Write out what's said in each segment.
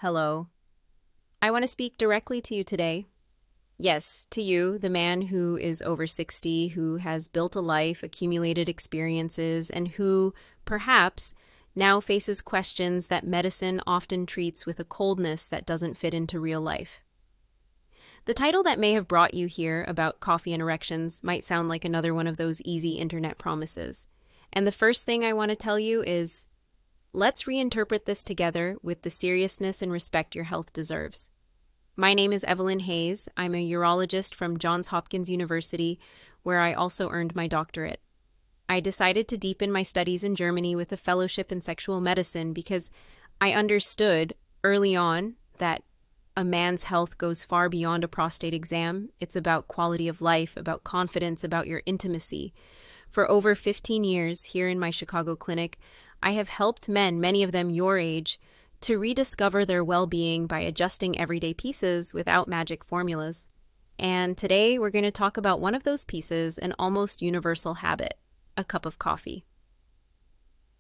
Hello. I want to speak directly to you today. Yes, to you, the man who is over 60, who has built a life, accumulated experiences, and who, perhaps, now faces questions that medicine often treats with a coldness that doesn't fit into real life. The title that may have brought you here about coffee and erections might sound like another one of those easy internet promises. And the first thing I want to tell you is, let's reinterpret this together with the seriousness and respect your health deserves. My name is Evelyn Hayes. I'm a urologist from Johns Hopkins University, where I also earned my doctorate. I decided to deepen my studies in Germany with a fellowship in sexual medicine because I understood early on that a man's health goes far beyond a prostate exam. It's about quality of life, about confidence, about your intimacy. For over 15 years here in my Chicago clinic, I have helped men, many of them your age, to rediscover their well-being by adjusting everyday pieces without magic formulas. And today we're going to talk about one of those pieces, an almost universal habit, a cup of coffee.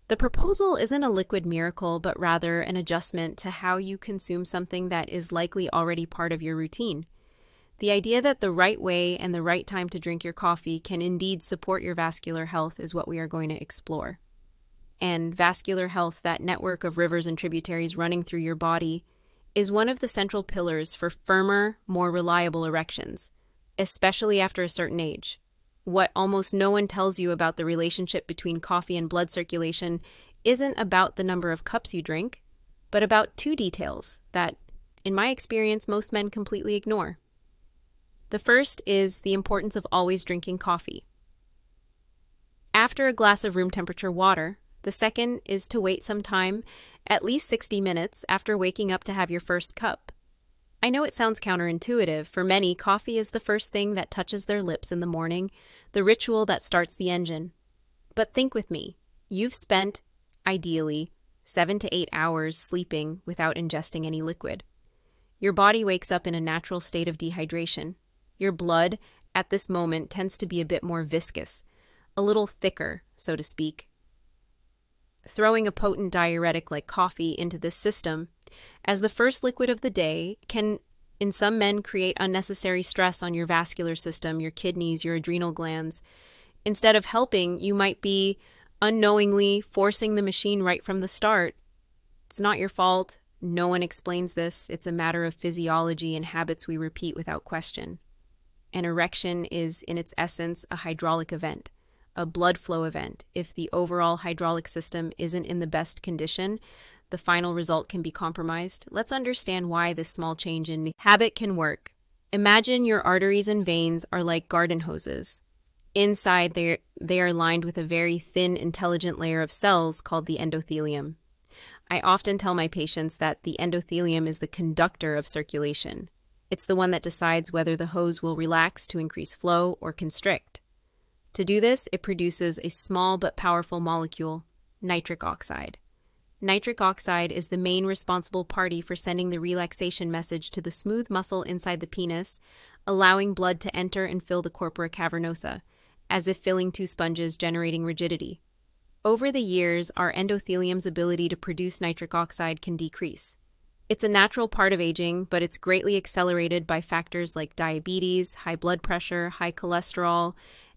The proposal isn't a liquid miracle, but rather an adjustment to how you consume something that is likely already part of your routine. The idea that the right way and the right time to drink your coffee can indeed support your vascular health is what we are going to explore. And vascular health, that network of rivers and tributaries running through your body, is one of the central pillars for firmer, more reliable erections, especially after a certain age. What almost no one tells you about the relationship between coffee and blood circulation isn't about the number of cups you drink, but about two details that, in my experience, most men completely ignore. The first is the importance of always drinking coffee. After a glass of room temperature water, the second is to wait some time, at least 60 minutes, after waking up to have your first cup. I know it sounds counterintuitive. For many, coffee is the first thing that touches their lips in the morning, the ritual that starts the engine. But think with me. You've spent, ideally, 7 to 8 hours sleeping without ingesting any liquid. Your body wakes up in a natural state of dehydration. Your blood, at this moment, tends to be a bit more viscous, a little thicker, so to speak. Throwing a potent diuretic like coffee into this system as the first liquid of the day can, in some men, create unnecessary stress on your vascular system, your kidneys, your adrenal glands. Instead of helping, you might be unknowingly forcing the machine right from the start. It's not your fault. No one explains this. It's a matter of physiology and habits we repeat without question. An erection is, in its essence, a hydraulic event. A blood flow event. If the overall hydraulic system isn't in the best condition, the final result can be compromised. Let's understand why this small change in habit can work. Imagine your arteries and veins are like garden hoses. Inside, they are lined with a very thin, intelligent layer of cells called the endothelium. I often tell my patients that the endothelium is the conductor of circulation. It's the one that decides whether the hose will relax to increase flow or constrict. To do this, it produces a small but powerful molecule, nitric oxide. Nitric oxide is the main responsible party for sending the relaxation message to the smooth muscle inside the penis, allowing blood to enter and fill the corpora cavernosa, as if filling two sponges, generating rigidity. Over the years, our endothelium's ability to produce nitric oxide can decrease. It's a natural part of aging, but it's greatly accelerated by factors like diabetes, high blood pressure, high cholesterol,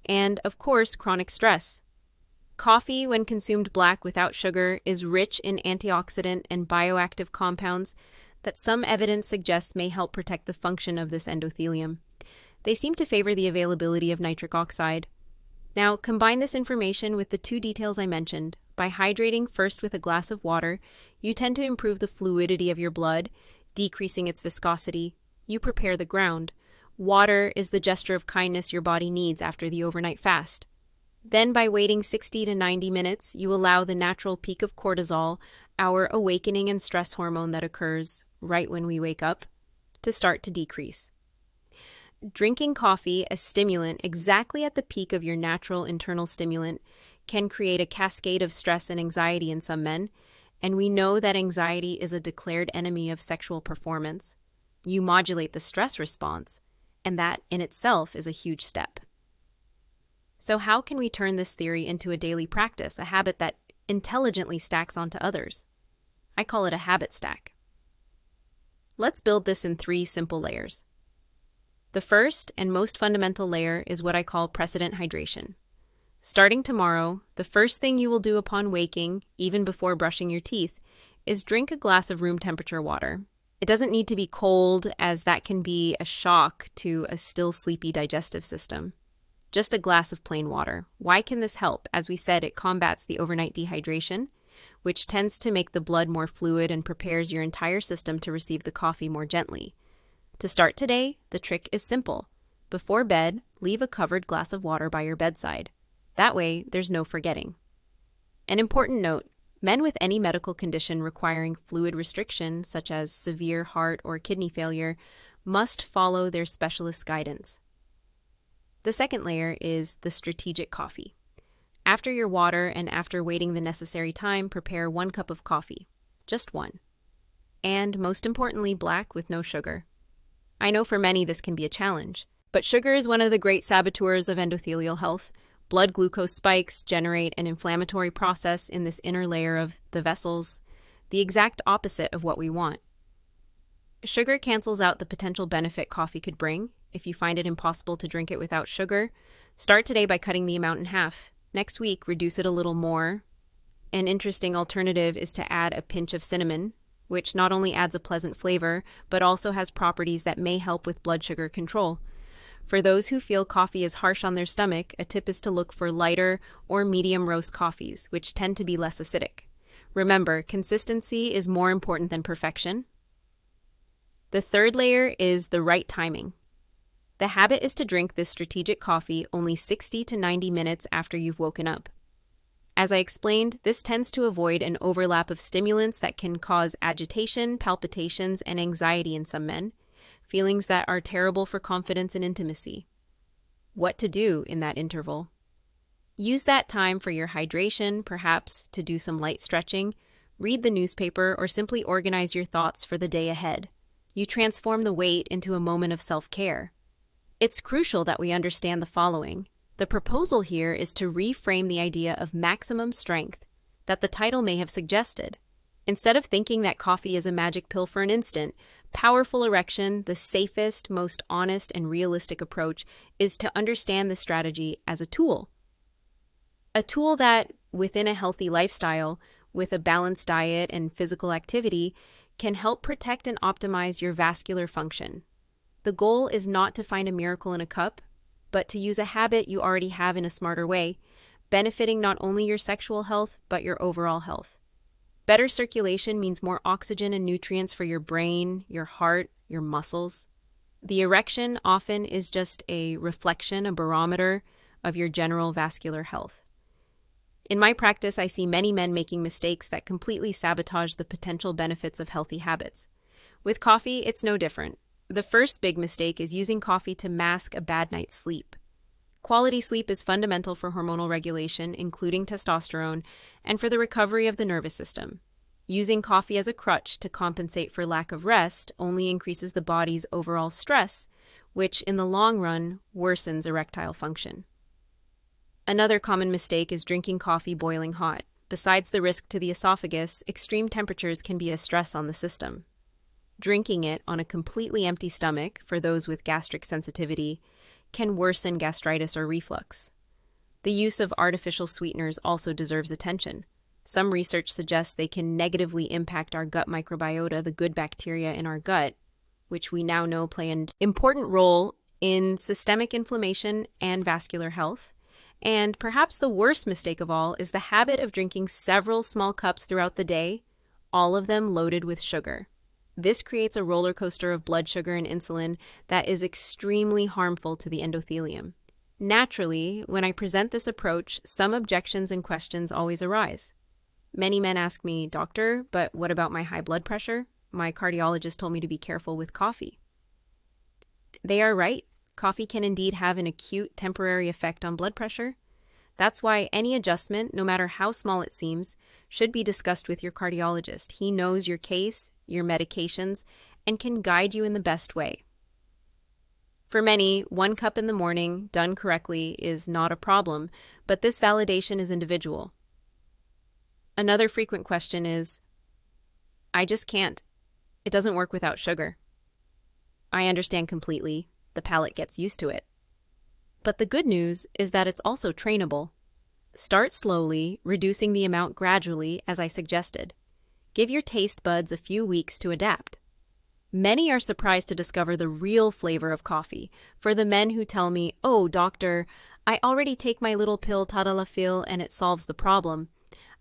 and, of course, chronic stress. Coffee, when consumed black without sugar, is rich in antioxidant and bioactive compounds that some evidence suggests may help protect the function of this endothelium. They seem to favor the availability of nitric oxide. Now, combine this information with the two details I mentioned. By hydrating first with a glass of water, you tend to improve the fluidity of your blood, decreasing its viscosity. You prepare the ground. Water is the gesture of kindness your body needs after the overnight fast. Then, by waiting 60 to 90 minutes, you allow the natural peak of cortisol, our awakening and stress hormone that occurs right when we wake up, to start to decrease. Drinking coffee, a stimulant, exactly at the peak of your natural internal stimulant, can create a cascade of stress and anxiety in some men, and we know that anxiety is a declared enemy of sexual performance. You modulate the stress response, and that in itself is a huge step. So how can we turn this theory into a daily practice, a habit that intelligently stacks onto others? I call it a habit stack. Let's build this in 3 simple layers. The first and most fundamental layer is what I call precedent hydration. Starting tomorrow, the first thing you will do upon waking, even before brushing your teeth, is drink a glass of room temperature water. It doesn't need to be cold, as that can be a shock to a still sleepy digestive system. Just a glass of plain water. Why can this help? As we said, it combats the overnight dehydration, which tends to make the blood more fluid and prepares your entire system to receive the coffee more gently. To start today, the trick is simple. Before bed, leave a covered glass of water by your bedside. That way, there's no forgetting. An important note, men with any medical condition requiring fluid restriction, such as severe heart or kidney failure, must follow their specialist's guidance. The second layer is the strategic coffee. After your water and after waiting the necessary time, prepare 1 cup of coffee. Just 1. And most importantly, black with no sugar. I know for many this can be a challenge, but sugar is one of the great saboteurs of endothelial health. Blood glucose spikes generate an inflammatory process in this inner layer of the vessels, the exact opposite of what we want. Sugar cancels out the potential benefit coffee could bring. If you find it impossible to drink it without sugar, start today by cutting the amount in half. Next week, reduce it a little more. An interesting alternative is to add a pinch of cinnamon, which not only adds a pleasant flavor, but also has properties that may help with blood sugar control. For those who feel coffee is harsh on their stomach, a tip is to look for lighter or medium roast coffees, which tend to be less acidic. Remember, consistency is more important than perfection. The third layer is the right timing. The habit is to drink this strategic coffee only 60 to 90 minutes after you've woken up. As I explained, this tends to avoid an overlap of stimulants that can cause agitation, palpitations, and anxiety in some men, feelings that are terrible for confidence and intimacy. What to do in that interval? Use that time for your hydration, perhaps to do some light stretching, read the newspaper, or simply organize your thoughts for the day ahead. You transform the wait into a moment of self-care. It's crucial that we understand the following. The proposal here is to reframe the idea of maximum strength that the title may have suggested. Instead of thinking that coffee is a magic pill for an instant, powerful erection, the safest, most honest, and realistic approach is to understand the strategy as a tool. A tool that, within a healthy lifestyle, with a balanced diet and physical activity, can help protect and optimize your vascular function. The goal is not to find a miracle in a cup, but to use a habit you already have in a smarter way, benefiting not only your sexual health, but your overall health. Better circulation means more oxygen and nutrients for your brain, your heart, your muscles. The erection often is just a reflection, a barometer of your general vascular health. In my practice, I see many men making mistakes that completely sabotage the potential benefits of healthy habits. With coffee, it's no different. The first big mistake is using coffee to mask a bad night's sleep. Quality sleep is fundamental for hormonal regulation, including testosterone, and for the recovery of the nervous system. Using coffee as a crutch to compensate for lack of rest only increases the body's overall stress, which in the long run worsens erectile function. Another common mistake is drinking coffee boiling hot. Besides the risk to the esophagus, extreme temperatures can be a stress on the system. Drinking it on a completely empty stomach, for those with gastric sensitivity, can worsen gastritis or reflux. The use of artificial sweeteners also deserves attention. Some research suggests they can negatively impact our gut microbiota, the good bacteria in our gut, which we now know play an important role in systemic inflammation and vascular health. And perhaps the worst mistake of all is the habit of drinking several small cups throughout the day, all of them loaded with sugar. This creates a roller coaster of blood sugar and insulin that is extremely harmful to the endothelium. Naturally, when I present this approach, some objections and questions always arise. Many men ask me, "Doctor, but what about my high blood pressure? My cardiologist told me to be careful with coffee." They are right. Coffee can indeed have an acute temporary effect on blood pressure. That's why any adjustment, no matter how small it seems, should be discussed with your cardiologist. He knows your case, your medications, and can guide you in the best way. For many, 1 cup in the morning, done correctly, is not a problem, but this validation is individual. Another frequent question is, "I just can't. It doesn't work without sugar. I understand completely. The palate gets used to it. But the good news is that it's also trainable. Start slowly, reducing the amount gradually, as I suggested. Give your taste buds a few weeks to adapt. Many are surprised to discover the real flavor of coffee. For the men who tell me, "Oh, doctor, I already take my little pill Tadalafil and it solves the problem,"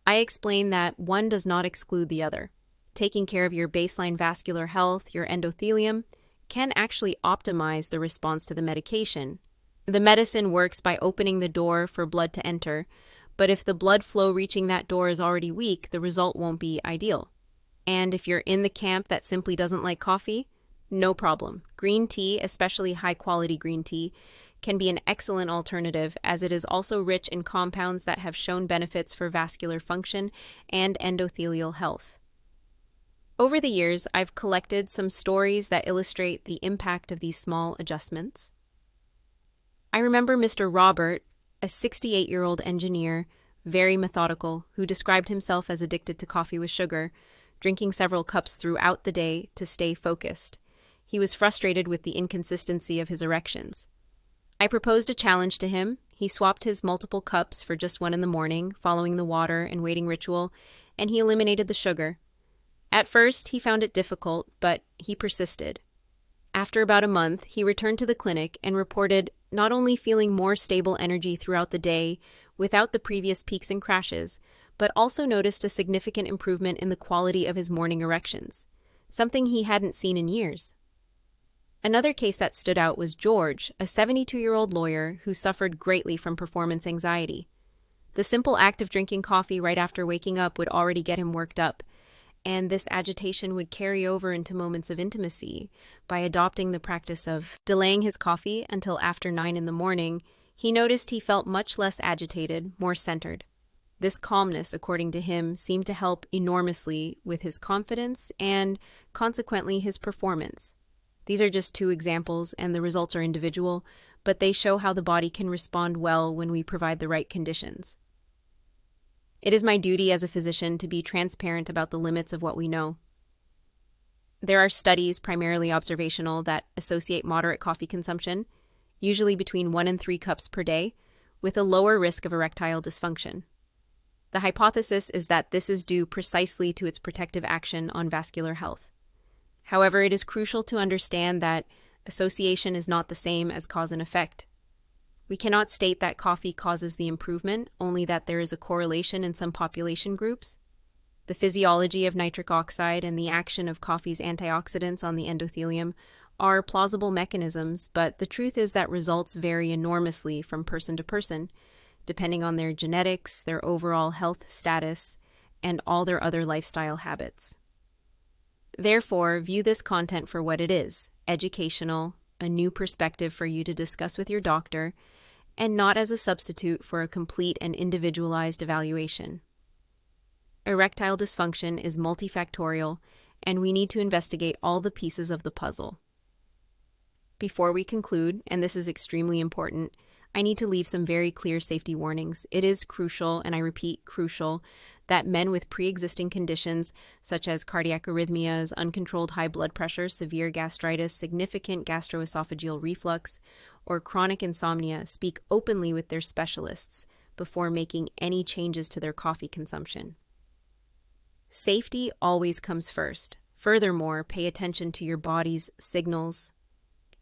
I explain that one does not exclude the other. Taking care of your baseline vascular health, your endothelium, can actually optimize the response to the medication. The medicine works by opening the door for blood to enter, but if the blood flow reaching that door is already weak, the result won't be ideal. And if you're in the camp that simply doesn't like coffee, no problem. Green tea, especially high-quality green tea, can be an excellent alternative as it is also rich in compounds that have shown benefits for vascular function and endothelial health. Over the years, I've collected some stories that illustrate the impact of these small adjustments. I remember Mr. Robert, a 68-year-old engineer, very methodical, who described himself as addicted to coffee with sugar, drinking several cups throughout the day to stay focused. He was frustrated with the inconsistency of his erections. I proposed a challenge to him. He swapped his multiple cups for just one in the morning, following the water and waiting ritual, and he eliminated the sugar. At first, he found it difficult, but he persisted. After about a month, he returned to the clinic and reported not only feeling more stable energy throughout the day without the previous peaks and crashes, but also noticed a significant improvement in the quality of his morning erections, something he hadn't seen in years. Another case that stood out was George, a 72-year-old lawyer who suffered greatly from performance anxiety. The simple act of drinking coffee right after waking up would already get him worked up, and this agitation would carry over into moments of intimacy. By adopting the practice of delaying his coffee until after 9 in the morning, he noticed he felt much less agitated, more centered. This calmness, according to him, seemed to help enormously with his confidence and, consequently, his performance. These are just 2 examples, and the results are individual, but they show how the body can respond well when we provide the right conditions. It is my duty as a physician to be transparent about the limits of what we know. There are studies, primarily observational, that associate moderate coffee consumption, usually between 1 and 3 cups per day, with a lower risk of erectile dysfunction. The hypothesis is that this is due precisely to its protective action on vascular health. However, it is crucial to understand that association is not the same as cause and effect. We cannot state that coffee causes the improvement, only that there is a correlation in some population groups. The physiology of nitric oxide and the action of coffee's antioxidants on the endothelium are plausible mechanisms, but the truth is that results vary enormously from person to person, depending on their genetics, their overall health status, and all their other lifestyle habits. Therefore, view this content for what it is, educational, a new perspective for you to discuss with your doctor, and not as a substitute for a complete and individualized evaluation. Erectile dysfunction is multifactorial, and we need to investigate all the pieces of the puzzle. Before we conclude, and this is extremely important, I need to leave some very clear safety warnings. It is crucial, and I repeat, crucial, that men with pre-existing conditions such as cardiac arrhythmias, uncontrolled high blood pressure, severe gastritis, significant gastroesophageal reflux, or chronic insomnia speak openly with their specialists before making any changes to their coffee consumption. Safety always comes first. Furthermore, pay attention to your body's signals.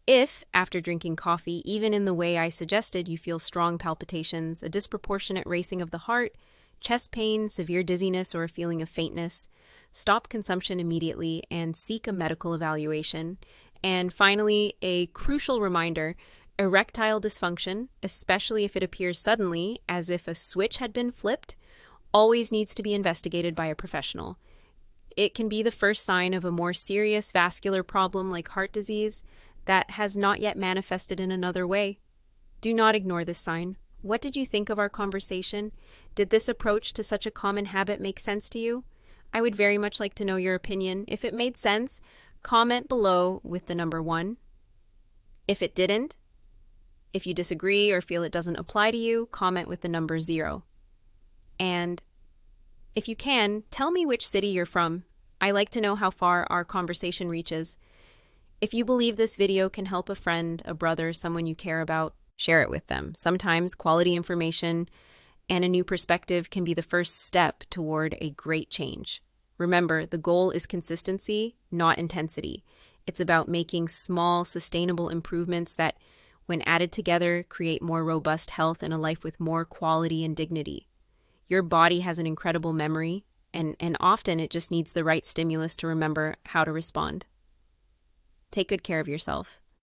If, after drinking coffee, even in the way I suggested, you feel strong palpitations, a disproportionate racing of the heart, chest pain, severe dizziness, or a feeling of faintness, stop consumption immediately and seek a medical evaluation. And finally, a crucial reminder, erectile dysfunction, especially if it appears suddenly, as if a switch had been flipped, always needs to be investigated by a professional. It can be the first sign of a more serious vascular problem like heart disease that has not yet manifested in another way. Do not ignore this sign. What did you think of our conversation? Did this approach to such a common habit make sense to you? I would very much like to know your opinion. If it made sense, comment below with the number 1. If it didn't, if you disagree or feel it doesn't apply to you, comment with the number 0. And if you can, tell me which city you're from. I like to know how far our conversation reaches. If you believe this video can help a friend, a brother, someone you care about, share it with them. Sometimes quality information and a new perspective can be the first step toward a great change. Remember, the goal is consistency, not intensity. It's about making small, sustainable improvements that, when added together, create more robust health and a life with more quality and dignity. Your body has an incredible memory, and often it just needs the right stimulus to remember how to respond. Take good care of yourself.